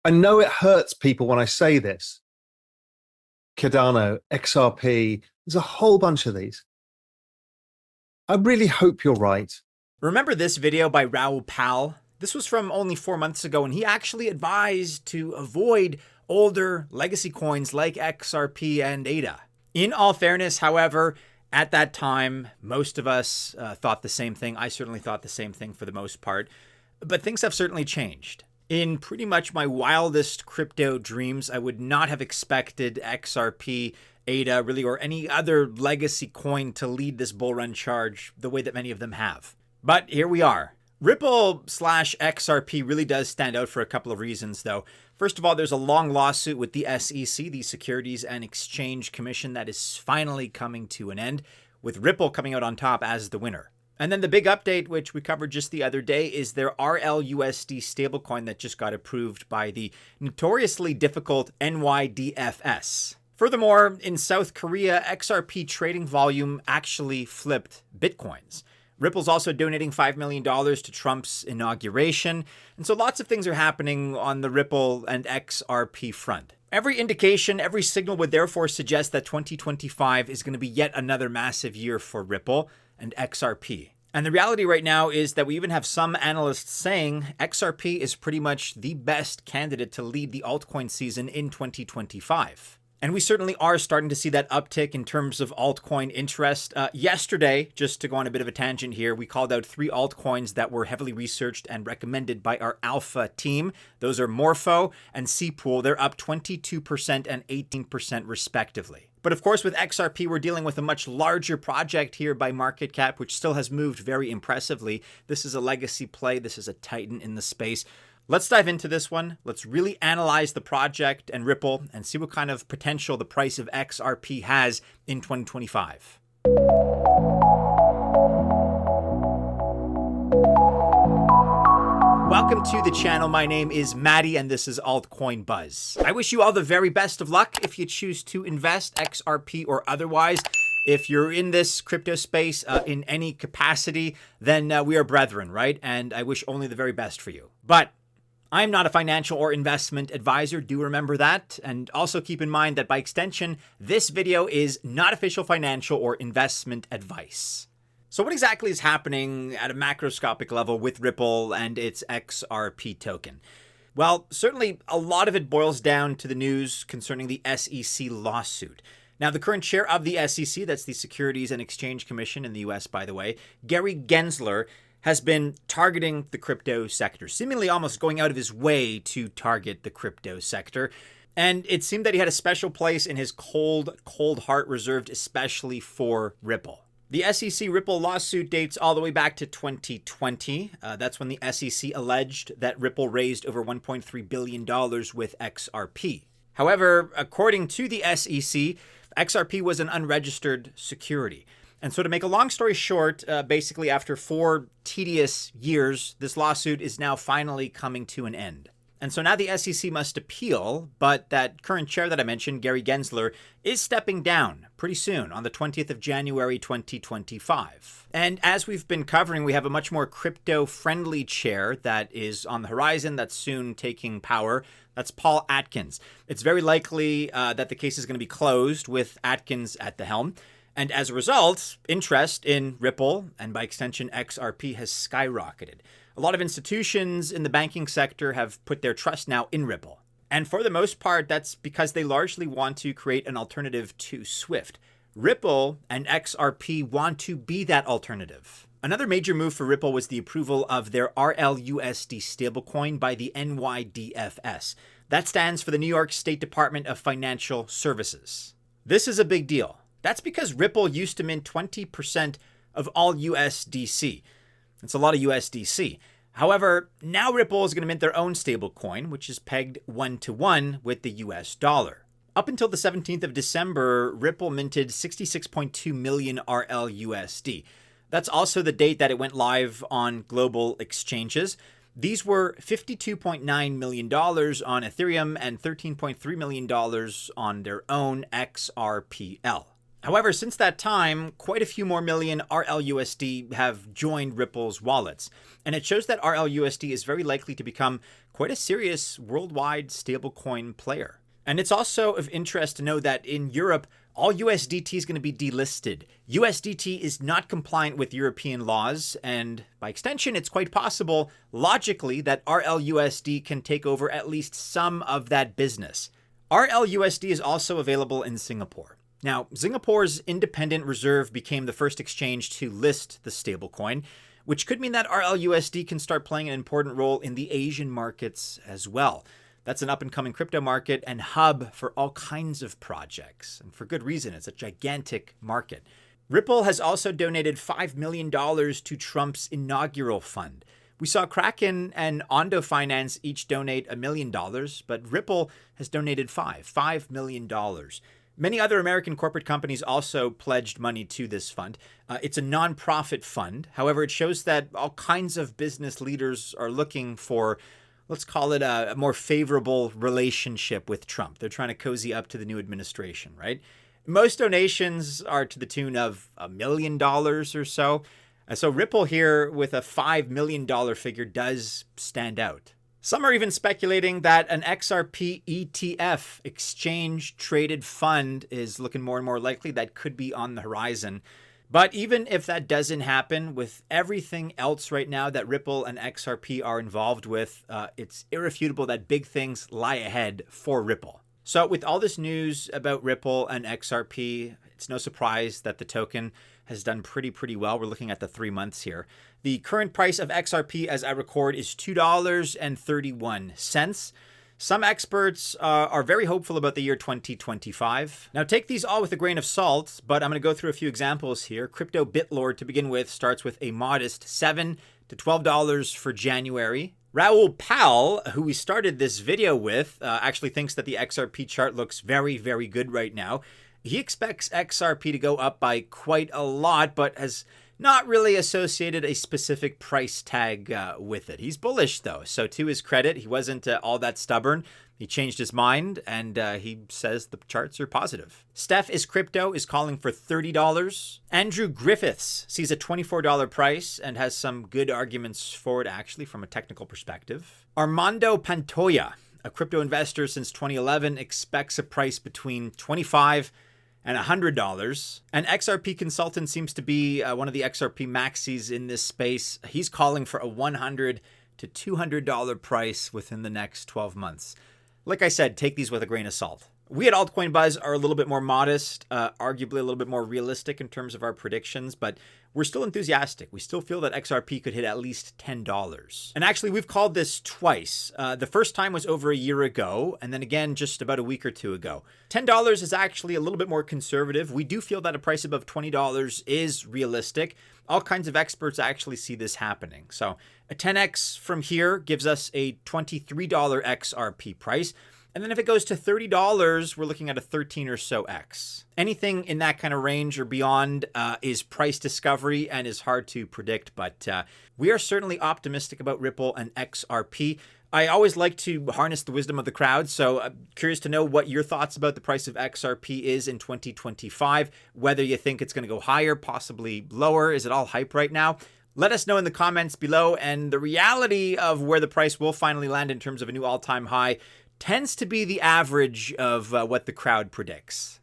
I know it hurts people when I say this. Cardano, XRP, there's a whole bunch of these. I really hope you're right. Remember this video by Raoul Pal? This was from only 4 months ago, and he actually advised to avoid older legacy coins like XRP and ADA. In all fairness, however, at that time, most of us thought the same thing. I certainly thought the same thing for the most part, but things have certainly changed. In pretty much my wildest crypto dreams, I would not have expected XRP, ADA, really, or any other legacy coin to lead this bull run charge the way that many of them have. But here we are. Ripple/XRP really does stand out for a couple of reasons, though. First of all, there's a long lawsuit with the SEC, the Securities and Exchange Commission, that is finally coming to an end, with Ripple coming out on top as the winner. And then the big update, which we covered just the other day, is their RLUSD Stablecoin that just got approved by the notoriously difficult NYDFS. Furthermore, in South Korea, XRP trading volume actually flipped Bitcoins. Ripple's also donating $5 million to Trump's inauguration, and so lots of things are happening on the Ripple and XRP front. Every indication, every signal would therefore suggest that 2025 is going to be yet another massive year for Ripple and XRP. And the reality right now is that we even have some analysts saying XRP is pretty much the best candidate to lead the altcoin season in 2025. And we certainly are starting to see that uptick in terms of altcoin interest. Yesterday, just to go on a bit of a tangent here, we called out 3 altcoins that were heavily researched and recommended by our alpha team. Those are Morpho and Cpool. They're up 22% and 18% respectively. But of course, with XRP, we're dealing with a much larger project here by market cap, which still has moved very impressively. This is a legacy play. This is a titan in the space. Let's dive into this one. Let's really analyze the project and Ripple and see what kind of potential the price of XRP has in 2025. Welcome to the channel. My name is Maddie and this is Altcoin Buzz. I wish you all the very best of luck if you choose to invest, XRP or otherwise. If you're in this crypto space in any capacity, then we are brethren, right? And I wish only the very best for you. But I'm not a financial or investment advisor. Do remember that. And also keep in mind that by extension, this video is not official financial or investment advice. So what exactly is happening at a macroscopic level with Ripple and its XRP token? Well, certainly a lot of it boils down to the news concerning the SEC lawsuit. Now, the current chair of the SEC, that's the Securities and Exchange Commission in the US, by the way, Gary Gensler, has been targeting the crypto sector, seemingly almost going out of his way to target the crypto sector. And it seemed that he had a special place in his cold heart reserved especially for Ripple. The SEC Ripple lawsuit dates all the way back to 2020. That's when the SEC alleged that Ripple raised over $1.3 billion with XRP. However, according to the SEC, XRP was an unregistered security. And so to make a long story short, basically after 4 tedious years, this lawsuit is now finally coming to an end. And so now the SEC must appeal, but that current chair that I mentioned, Gary Gensler, is stepping down pretty soon on the 20th of January 2025. And as we've been covering, we have a much more crypto-friendly chair that is on the horizon that's soon taking power. That's Paul Atkins. It's very likely that the case is going to be closed with Atkins at the helm. And as a result, interest in Ripple, and by extension XRP, has skyrocketed. A lot of institutions in the banking sector have put their trust now in Ripple. And for the most part, that's because they largely want to create an alternative to SWIFT. Ripple and XRP want to be that alternative. Another major move for Ripple was the approval of their RLUSD Stablecoin by the NYDFS. That stands for the New York State Department of Financial Services. This is a big deal. That's because Ripple used to mint 20% of all USDC. It's a lot of USDC. However, now Ripple is going to mint their own stablecoin, which is pegged 1-to-1 with the US dollar. Up until the 17th of December, Ripple minted 66.2 million RLUSD. That's also the date that it went live on global exchanges. These were $52.9 million on Ethereum and $13.3 million on their own XRPL. However, since that time, quite a few more million RLUSD have joined Ripple's wallets, and it shows that RLUSD is very likely to become quite a serious worldwide stablecoin player. And it's also of interest to know that in Europe, all USDT is going to be delisted. USDT is not compliant with European laws, and by extension, it's quite possible, logically, that RLUSD can take over at least some of that business. RLUSD is also available in Singapore. Now, Singapore's independent reserve became the first exchange to list the stablecoin, which could mean that RLUSD can start playing an important role in the Asian markets as well. That's an up-and-coming crypto market and hub for all kinds of projects. And for good reason, it's a gigantic market. Ripple has also donated $5 million to Trump's Inaugural fund. We saw Kraken and Ondo Finance each donate $1 million, but Ripple has donated $5 million. Many other American corporate companies also pledged money to this fund. It's a nonprofit fund. However, it shows that all kinds of business leaders are looking for, let's call it a more favorable relationship with Trump. They're trying to cozy up to the new administration, right? Most donations are to the tune of $1 million or so. So Ripple here with a $5 million figure does stand out. Some are even speculating that an XRP ETF, exchange traded fund, is looking more and more likely. That could be on the horizon. But even if that doesn't happen, with everything else right now that Ripple and XRP are involved with, it's irrefutable that big things lie ahead for Ripple. So with all this news about Ripple and XRP, it's no surprise that the token has done pretty well. We're looking at the 3 months here. The current price of XRP as I record is $2.31. Some experts are very hopeful about the year 2025. Now take these all with a grain of salt, but I'm going to go through a few examples here. Crypto BitLord to begin with starts with a modest $7 to $12 for January. Raoul Pal, who we started this video with, actually thinks that the XRP chart looks very good right now. He expects XRP to go up by quite a lot, but has not really associated a specific price tag with it. He's bullish though, so to his credit, he wasn't all that stubborn. He changed his mind, and he says the charts are positive. Steph is Crypto is calling for $30. Andrew Griffiths sees a $24 price and has some good arguments for it, actually, from a technical perspective. Armando Pantoja, a crypto investor since 2011, expects a price between $25 and $100. An XRP consultant seems to be one of the XRP maxis in this space. He's calling for a $100 to $200 price within the next 12 months. Like I said, take these with a grain of salt. We at Altcoin Buzz are a little bit more modest, arguably a little bit more realistic in terms of our predictions, but we're still enthusiastic. We still feel that XRP could hit at least $10. And actually, we've called this twice. The first time was over a year ago, and then again just about a week or two ago. $10 is actually a little bit more conservative. We do feel that a price above $20 is realistic. All kinds of experts actually see this happening. So a 10x from here gives us a $23 XRP price. And then if it goes to $30, we're looking at a 13 or so X. Anything in that kind of range or beyond is price discovery and is hard to predict, but we are certainly optimistic about Ripple and XRP. I always like to harness the wisdom of the crowd, so I'm curious to know what your thoughts about the price of XRP is in 2025, whether you think it's going to go higher, possibly lower. Is it all hype right now? Let us know in the comments below, and the reality of where the price will finally land in terms of a new all-time high tends to be the average of what the crowd predicts.